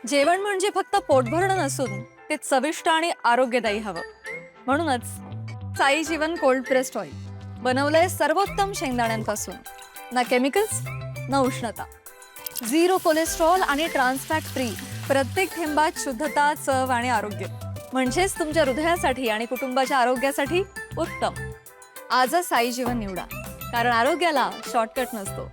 जेवण म्हणजे फक्त पोटभरणं नसून ते चविष्ट आणि आरोग्यदायी हवं. म्हणूनच साई जीवन कोल्ड प्रेस्ड ऑइल बनवलंय सर्वोत्तम शेंगदाण्यांपासून. ना केमिकल्स ना उष्णता, झिरो कोलेस्ट्रॉल आणि ट्रान्सफॅट फ्री. प्रत्येक थेंबात शुद्धता, चव आणि आरोग्य. म्हणजेच तुमच्या हृदयासाठी आणि कुटुंबाच्या आरोग्यासाठी उत्तम. आजच साई जीवन निवडा, कारण आरोग्याला शॉर्टकट नसतो.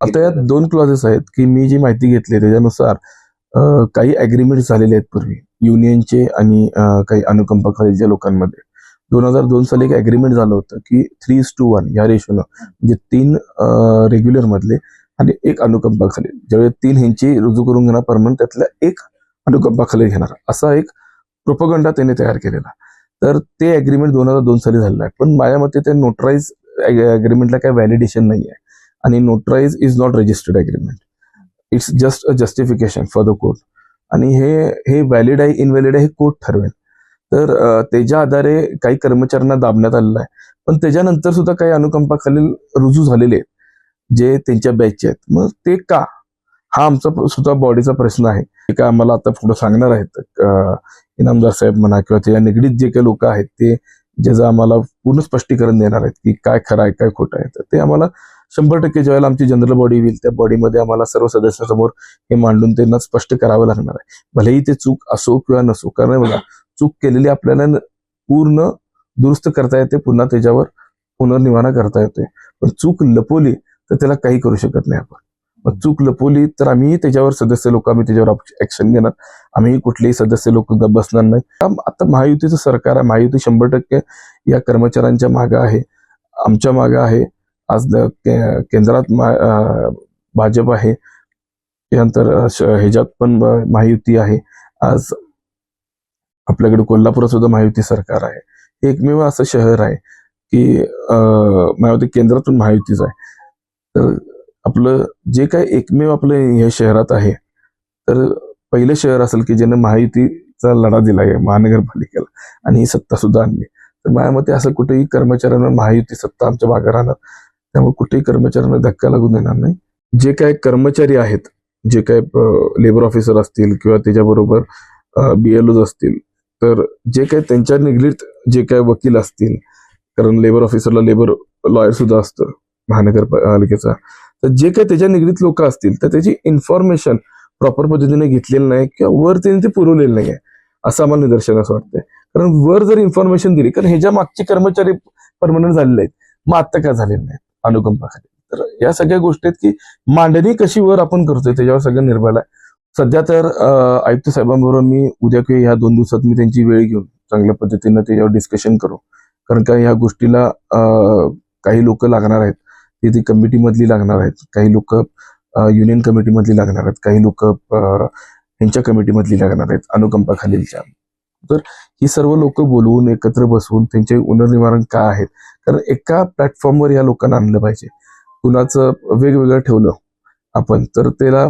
आता यात दोन क्लॉजेस आहेत की मी जी माहिती घेतली त्याच्यानुसार काही अग्रीमेंट झालेले आहेत पूर्वी युनियनचे आणि काही अनुकंपा खालीलच्या लोकांमध्ये. 2002 साली एक अग्रीमेंट झालं होतं की 3:1 या रेशोनं, म्हणजे 3 रेग्युलर मधले आणि एक अनुकंपा खालील. ज्यावेळी 3 ह्यांची रुजू करून घेणार परमनंट, त्यातल्या एक अनुकंपा खालील घेणार, असा एक प्रोपगंडा त्यांनी तयार केलेला. तर ते अग्रीमेंट 2002 साली झालेलं आहे. पण माझ्या मते ते नोटराईज अग्रीमेंटला काही व्हॅलिडेशन नाही आहे आणि notarize is not registered agreement. It's just a justification for the court. आणि हे व्हॅलिड आहे इनव्हॅलिड आहे हे कोर्ट ठरवेल. तर त्याच्या आधारे काही कर्मचाऱ्यांना दाबण्यात आलेलं आहे. पण त्याच्यानंतर सुद्धा काही अनुकंपाखालील रुजू झालेले आहेत जे त्यांच्या बॅचचे आहेत. मग ते का, हा आमचा सुद्धा बॉडीचा प्रश्न आहे. ते काय आम्हाला आता पुढे सांगणार आहेत इनामदार साहेब म्हणा किंवा त्याच्या निगडीत जे काही लोक आहेत ते ज्याचं आम्हाला पूर्ण स्पष्टीकरण देणार आहेत की काय खरं आहे काय खोटं आहे. तर ते आम्हाला 100% ज्यावेळेला आमची जनरल बॉडी होईल त्या बॉडीमध्ये आम्हाला सर्व सदस्यांसमोर हे मांडून त्यांना स्पष्ट करावं लागणार आहे. भलेही ते चूक असो किंवा नसो, कारण बघा चूक केलेली आपल्याला पूर्ण दुरुस्त करता येते, पुन्हा त्याच्यावर पुनर्निवारणा करता येते. पण चूक लपवली तर त्याला काही करू शकत नाही आपण. मग चूक लपवली तर आम्ही त्याच्यावर सदस्य लोक आम्ही त्याच्यावर ऍक्शन घेणार. आम्ही कुठलेही सदस्य लोक बसणार नाही. आता महायुतीचं सरकार आहे. महायुती 100% या कर्मचाऱ्यांच्या मागं आहे, आमच्या मागं आहे. आज केंद्रात भाजप आहे, त्यानंतर ह्याच्यात पण महायुती आहे. आज आपल्याकडे कोल्हापुरात सुद्धा महायुती सरकार आहे. हे एकमेव असं शहर आहे की महायुती केंद्रातून महायुतीच आहे. तर आपलं जे काय एकमेव आपलं हे शहरात आहे, तर पहिलं शहर असेल की ज्यानं महायुतीचा लढा दिला आहे महानगरपालिकेला आणि ही सत्ता सुद्धा आणली. तर माझ्या मते असं कुठेही कर्मचाऱ्यांना महायुती सत्ता आमच्या मागे राहणार, त्यामुळे कुठेही कर्मचाऱ्यांना धक्का लागू देणार नाही. जे काय कर्मचारी आहेत, जे काय लेबर ऑफिसर असतील किंवा त्याच्याबरोबर BLOs असतील, तर जे काही त्यांच्या निगडीत जे काय वकील असतील, कारण लेबर ऑफिसरला लेबर लॉयर सुद्धा असतं महानगरपालिकेचा, तर जे काही त्याच्या निगडीत लोक असतील तर त्याची इन्फॉर्मेशन प्रॉपर पद्धतीने घेतलेली नाही किंवा वर त्यांनी ते पुरवलेलं नाही आहे असं आम्हाला निदर्शनास वाटतंय. कारण वर जर इन्फॉर्मेशन दिली, कारण ह्याच्या मागचे कर्मचारी परमनंट झालेले आहेत, मग आता का झालेले नाहीत अनुकंपाखाली. तर या सगळ्या गोष्टी आहेत की मांडणी कशी वर आपण करतोय त्याच्यावर सगळं निर्भर आहे. सध्या तर आयुक्त साहेबांबरोबर मी उद्या किंवा ह्या 2 दिवसात मी त्यांची वेळ घेऊन चांगल्या पद्धतीनं त्याच्यावर डिस्कशन करू. कारण का ह्या गोष्टीला काही लोक लागणार आहेत, ती कमिटी मधली लागणार आहेत, काही लोक युनियन कमिटी मधली लागणार आहेत, काही लोक ह्यांच्या कमिटी मधली लागणार आहेत अनुकंपा खालीलच्या. तर ही सर्व लोक बोलवून एकत्र बसवून त्यांचे पुनर्निवारण काय आहेत, कारण एका प्लॅटफॉर्मवर या लोकांना आणलं पाहिजे. कुणाचं वेगवेगळं ठेवलं आपण तर त्याला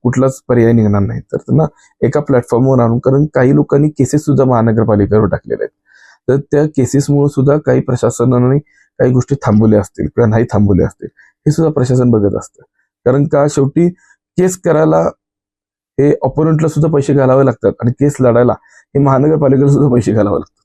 कुठलाच पर्याय निघणार नाही. तर त्यांना एका प्लॅटफॉर्मवर आणून, कारण काही लोकांनी केसेस सुद्धा महानगरपालिकेवर टाकलेल्या आहेत, तर त्या केसेसमुळे सुद्धा काही प्रशासनाने काही गोष्टी थांबवल्या असतील किंवा नाही थांबवल्या असतील हे सुद्धा प्रशासन बघत असतं. कारण का शेवटी केस करायला हे ऑपोनंटला सुद्धा पैसे घालावे लागतात आणि केस लढायला हे महानगरपालिकेला सुद्धा पैसे घालावे लागतात.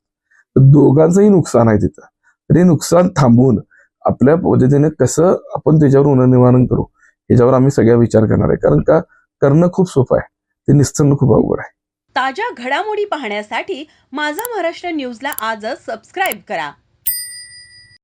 तर दोघांचंही नुकसान आहे तिथं. तर हे नुकसान थांबवून आपल्या पद्धतीने कसं आपण त्याच्यावर पुनर्निवारण करू याच्यावर आम्ही सगळ्या विचार करणार आहे. कारण का करणं खूप सोपं आहे, ते निस्तरणं खूप अवघड आहे. ताज्या घडामोडी पाहण्यासाठी माझा महाराष्ट्र न्यूजला आजच सबस्क्राईब करा.